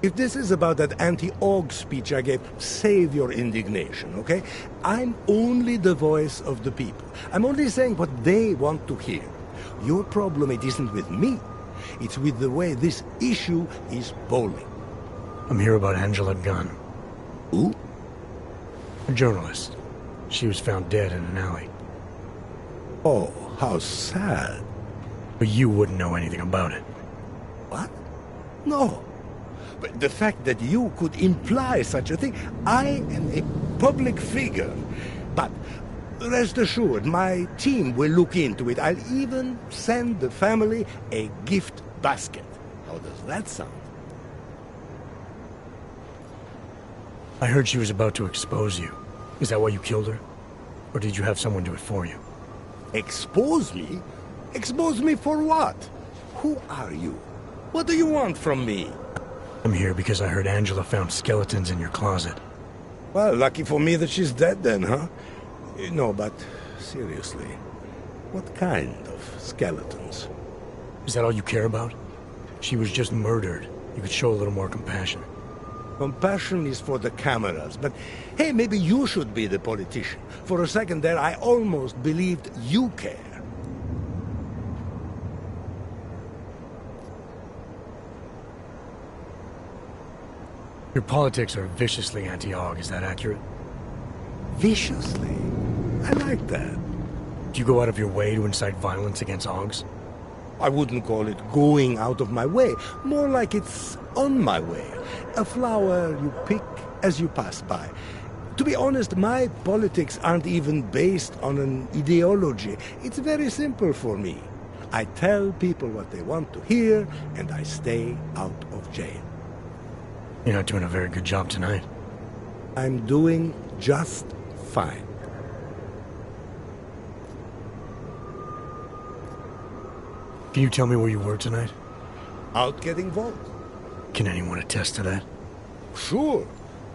Speaker 21: If this is about that anti-AUG speech I gave, save your indignation, okay? I'm only the voice of the people. I'm only saying what they want to hear. Your problem, it isn't with me. It's with the way this issue is bowling.
Speaker 11: I'm here about Angela Gunn.
Speaker 21: Who?
Speaker 11: A journalist. She was found dead in an alley.
Speaker 21: Oh, how sad.
Speaker 11: But you wouldn't know anything about it.
Speaker 21: What? No. But the fact that you could imply such a thing, I am a public figure. But rest assured, my team will look into it. I'll even send the family a gift basket. How does that sound?
Speaker 11: I heard she was about to expose you. Is that why you killed her? Or did you have someone do it for you?
Speaker 21: Expose me? Expose me for what? Who are you? What do you want from me?
Speaker 11: I'm here because I heard Angela found skeletons in your closet.
Speaker 21: Well, lucky for me that she's dead then, huh? No, but seriously, what kind of skeletons?
Speaker 11: Is that all you care about? She was just murdered. You could show a little more compassion.
Speaker 21: Compassion is for the cameras, but hey, maybe you should be the politician. For a second there, I almost believed you care.
Speaker 11: Your politics are viciously anti-AUG, is that accurate?
Speaker 21: Viciously? I like that.
Speaker 11: Do you go out of your way to incite violence against AUGs?
Speaker 21: I wouldn't call it going out of my way. More like it's on my way. A flower you pick as you pass by. To be honest, my politics aren't even based on an ideology. It's very simple for me. I tell people what they want to hear, and I stay out of jail.
Speaker 11: You're not doing a very good job tonight.
Speaker 21: I'm doing just fine.
Speaker 11: Can you tell me where you were tonight?
Speaker 21: Out getting votes.
Speaker 11: Can anyone attest to that?
Speaker 21: Sure.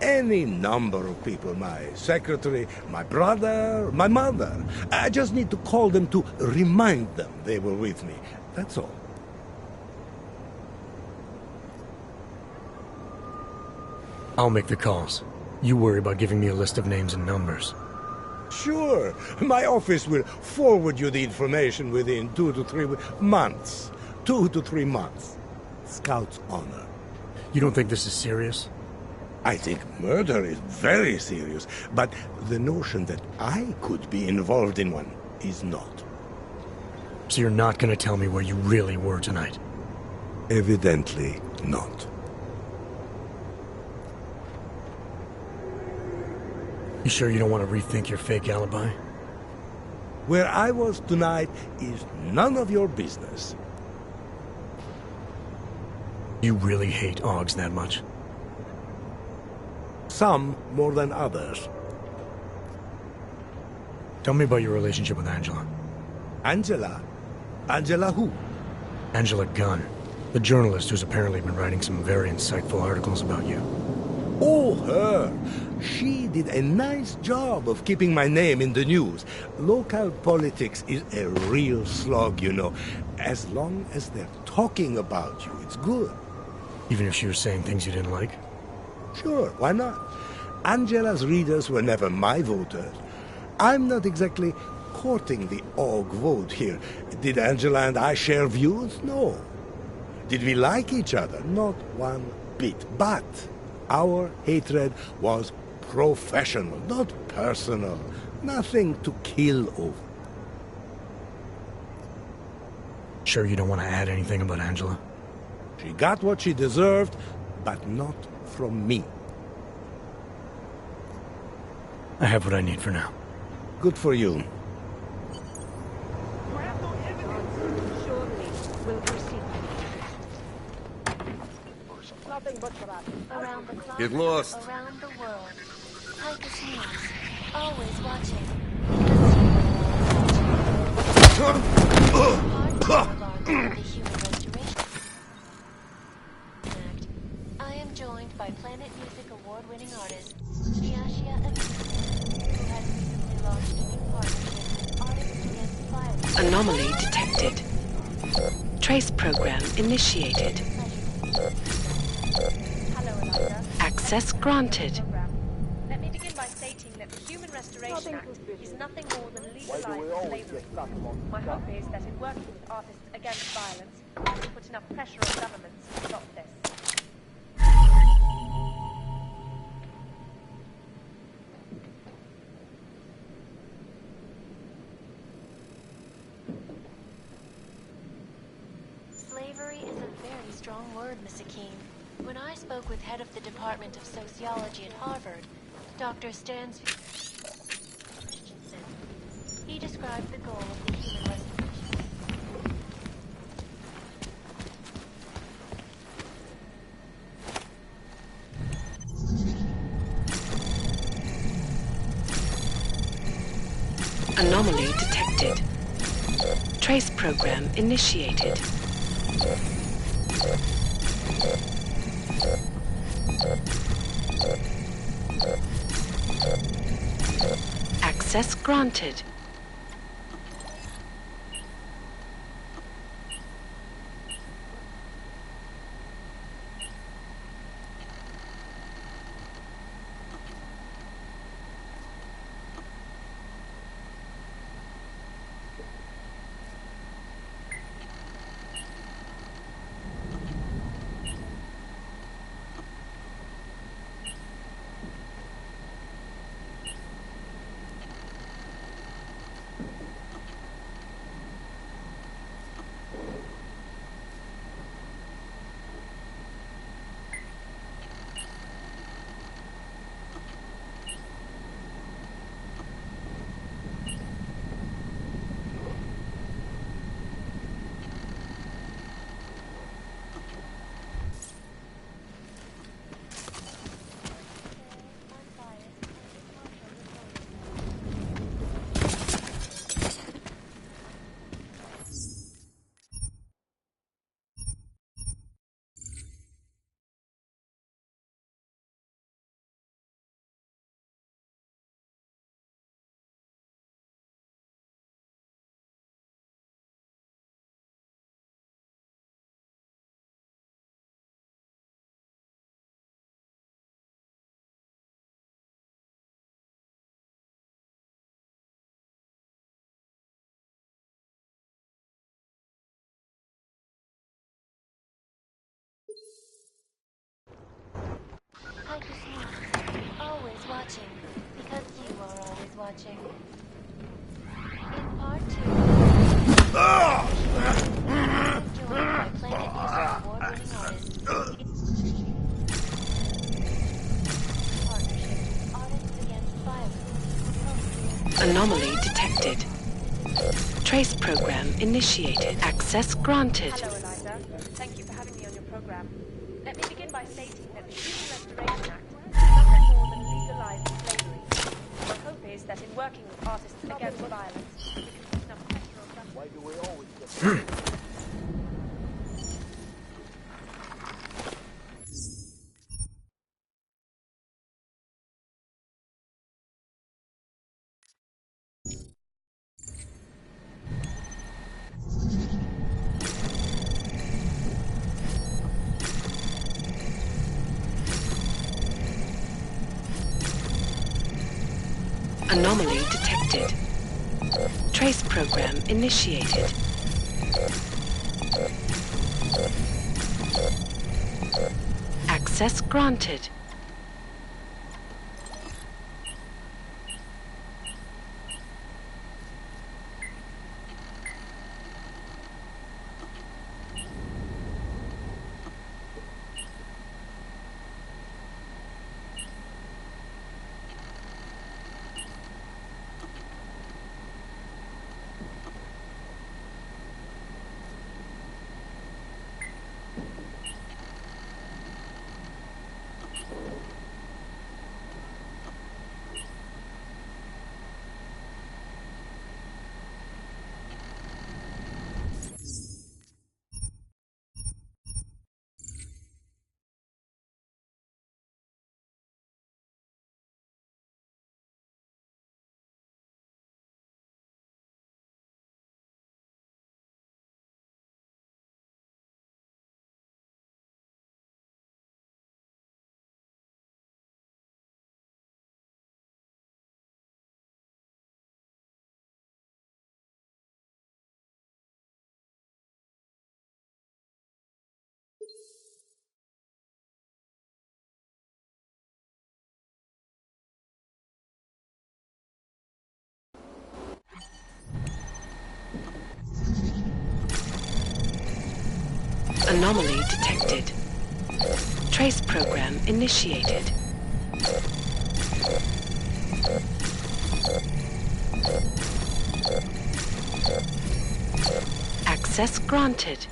Speaker 21: Any number of people. My secretary, my brother, my mother. I just need to call them to remind them they were with me. That's all.
Speaker 11: I'll make the calls. You worry about giving me a list of names and numbers.
Speaker 21: Sure. My office will forward you the information within 2 to 3 months. 2 to 3 months. Scout's honor.
Speaker 11: You don't think this is serious?
Speaker 21: I think murder is very serious, but the notion that I could be involved in one is not.
Speaker 11: So you're not going to tell me where you really were tonight?
Speaker 21: Evidently not.
Speaker 11: You sure you don't want to rethink your fake alibi?
Speaker 21: Where I was tonight is none of your business.
Speaker 11: You really hate Augs that much?
Speaker 21: Some more than others.
Speaker 11: Tell me about your relationship with Angela.
Speaker 21: Angela? Angela who?
Speaker 11: Angela Gunn, the journalist who's apparently been writing some very insightful articles about you.
Speaker 21: Oh, her! She did a nice job of keeping my name in the news. Local politics is a real slog, you know. As long as they're talking about you, it's good.
Speaker 11: Even if she was saying things you didn't like?
Speaker 21: Sure, why not? Angela's readers were never my voters. I'm not exactly courting the Aug vote here. Did Angela and I share views? No. Did we like each other? Not one bit. But our hatred was professional, not personal. Nothing to kill over.
Speaker 11: Sure you don't want to add anything about Angela?
Speaker 21: She got what she deserved, but not from me.
Speaker 11: I have what I need for now.
Speaker 21: Good for you.
Speaker 15: Around the clock,
Speaker 9: Get lost.
Speaker 15: around the world. Ticus News, always watching. The Human Restoration Act. I am joined by Planet Music award-winning artist Miashia Abib, who has recently launched a new partnership with Artists Against Violence.
Speaker 10: Anomaly detected. Trace program initiated. Access granted.
Speaker 14: Let me begin by stating that the Human Restoration Act is nothing more than legalized slavery. My hope is that in working with Artists Against Violence, we can put enough pressure on governments to stop this.
Speaker 15: Slavery is a very strong word, Miss Akeem. When I spoke with head of the Department of Sociology at Harvard, Dr. Stansfield Christensen, he described the goal of the human restoration.
Speaker 10: Anomaly detected. Trace program initiated. Access granted.
Speaker 15: Ticus News, always watching, because you are always watching. In part 2, joined by Planet Music award
Speaker 10: Anomaly detected. Trace program initiated. Access granted.
Speaker 14: Hello, Eliza. Thank you for having me on your program. Let me begin by stating that the Human Restoration Act is nothing more than legalizing slavery. My hope is that in working with artists against violence, we can put enough pressure on them. Why do we always get...
Speaker 10: Anomaly detected. Trace program initiated. Access granted. Anomaly detected. Trace program initiated. Access granted.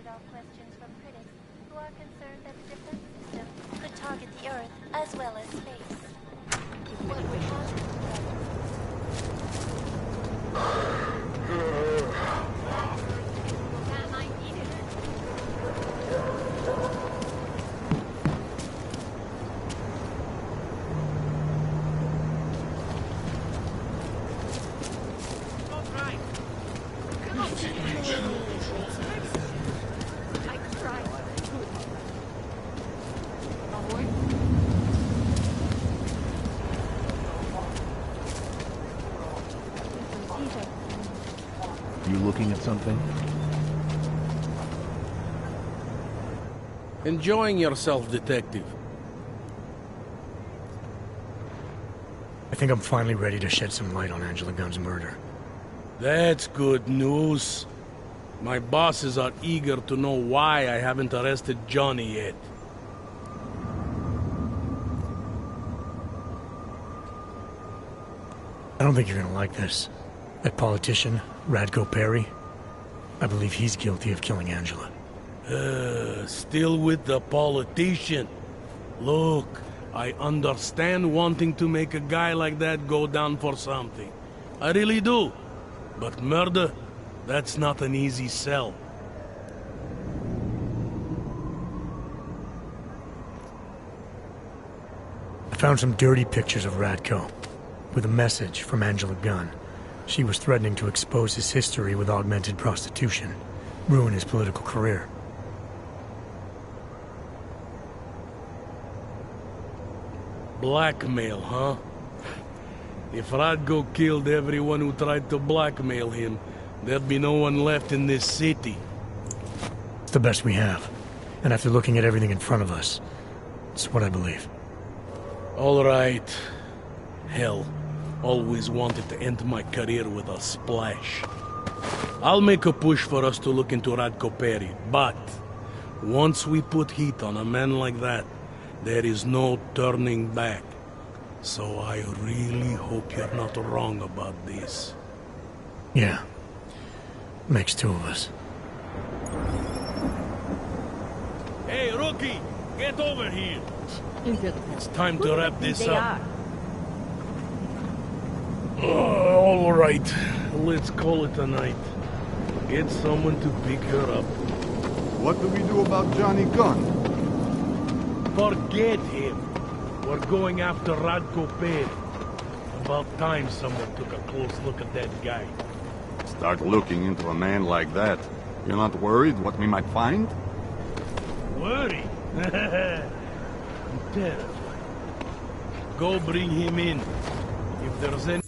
Speaker 15: off questions from critics who are concerned that the defense system could target the Earth as well as space. What would happen?
Speaker 2: You looking at something?
Speaker 8: Enjoying yourself, detective.
Speaker 11: I think I'm finally ready to shed some light on Angela Gunn's murder.
Speaker 8: That's good news. My bosses are eager to know why I haven't arrested Johnny yet.
Speaker 11: I don't think you're gonna like this. That politician, Radko Perry, I believe he's guilty of killing Angela.
Speaker 8: Still with the politician. Look, I understand wanting to make a guy like that go down for something. I really do. But murder, that's not an easy sell.
Speaker 11: I found some dirty pictures of Radko, with a message from Angela Gunn. She was threatening to expose his history with augmented prostitution, ruin his political career.
Speaker 8: Blackmail, huh? If Radko killed everyone who tried to blackmail him, there'd be no one left in this city.
Speaker 11: It's the best we have. And after looking at everything in front of us, it's what I believe.
Speaker 8: All right. Hell, always wanted to end my career with a splash. I'll make a push for us to look into Radko Perry, but once we put heat on a man like that, there is no turning back. So I really hope you're not wrong about this.
Speaker 11: Yeah. Makes two of us.
Speaker 8: Hey, rookie! Get over here! It's time
Speaker 12: Who
Speaker 8: to
Speaker 12: do
Speaker 8: wrap
Speaker 12: they think
Speaker 8: this
Speaker 12: they
Speaker 8: up.
Speaker 12: are?
Speaker 8: All right. Let's call it a night. Get someone to pick her up.
Speaker 9: What do we do about Johnny Gunn?
Speaker 8: Forget him. We're going after Radko Perry. About time someone took a close look at that guy.
Speaker 9: Start looking into a man like that. You're not worried what we might find?
Speaker 8: Worry? I'm terrified. Go bring him in. If there's any...